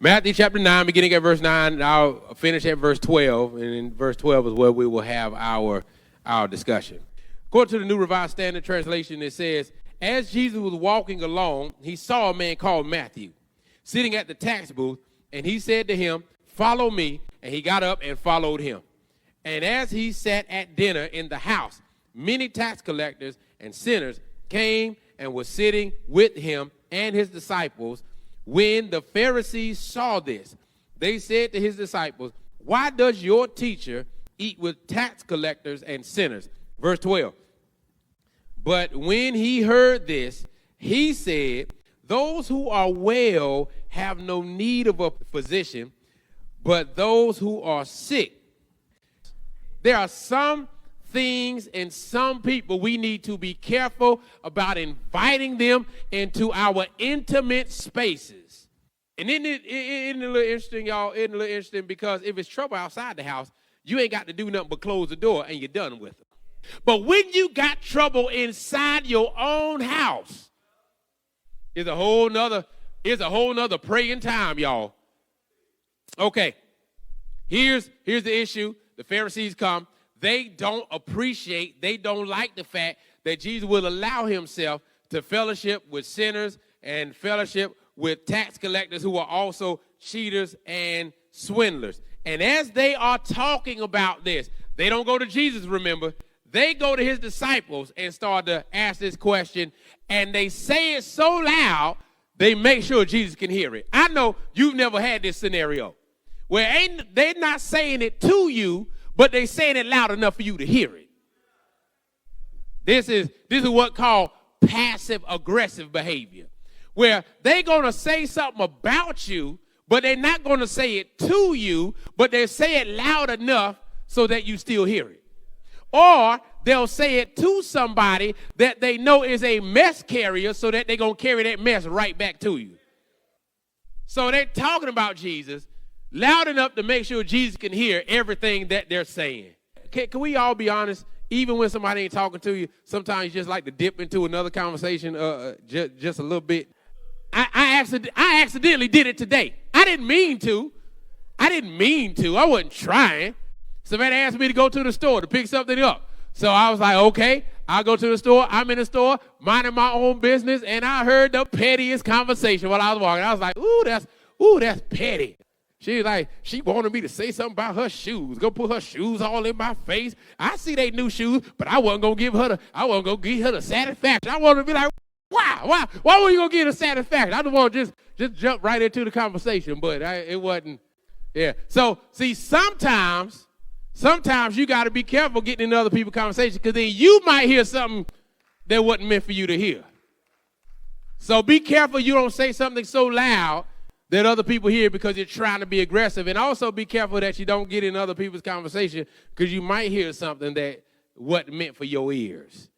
Matthew chapter 9, beginning at verse 9, and I'll finish at verse 12. And in verse 12 is where we will have our discussion. According to the New Revised Standard Translation, it says, as Jesus was walking along, he saw a man called Matthew sitting at the tax booth, and he said to him, follow me. And he got up and followed him. And as he sat at dinner in the house, many tax collectors and sinners came and were sitting with him and his disciples. When the Pharisees saw this, they said to his disciples, why does your teacher eat with tax collectors and sinners? Verse 12. But when he heard this, he said, those who are well have no need of a physician, but those who are sick. There are some things and some people we need to be careful about inviting them into our intimate spaces. And isn't it a little interesting, y'all? Isn't it a little interesting? Because if it's trouble outside the house, you ain't got to do nothing but close the door and you're done with it. But when you got trouble inside your own house, it's a whole nother praying time, y'all. Okay, here's the issue. The Pharisees come. They don't like the fact that Jesus will allow himself to fellowship with sinners and fellowship with tax collectors who are also cheaters and swindlers. And as they are talking about this, they don't go to Jesus, remember. They go to his disciples and start to ask this question, and they say it so loud, they make sure Jesus can hear it. I know you've never had this scenario where they're not saying it to you, but they're saying it loud enough for you to hear it. This is what called passive-aggressive behavior, where they're going to say something about you, but they're not going to say it to you, but they say it loud enough so that you still hear it. Or they'll say it to somebody that they know is a mess carrier so that they're going to carry that mess right back to you. So they're talking about Jesus loud enough to make sure Jesus can hear everything that they're saying. Can we all be honest? Even when somebody ain't talking to you, sometimes you just like to dip into another conversation just a little bit. I accidentally did it today. I didn't mean to. I wasn't trying. Somebody asked me to go to the store to pick something up. So I was like, okay, I'll go to the store. I'm in the store, minding my own business, and I heard the pettiest conversation while I was walking. I was like, that's petty. She was like, she wanted me to say something about her shoes. Go put her shoes all in my face. I see they new shoes, but I wasn't gonna give her the satisfaction. I wanted to be like, why were you gonna give her the satisfaction? I just want to just jump right into the conversation, but it wasn't. Yeah. So see, sometimes you got to be careful getting into other people's conversation, because then you might hear something that wasn't meant for you to hear. So be careful you don't say something so loud that other people hear because you're trying to be aggressive. And also be careful that you don't get in other people's conversation, because you might hear something that wasn't meant for your ears.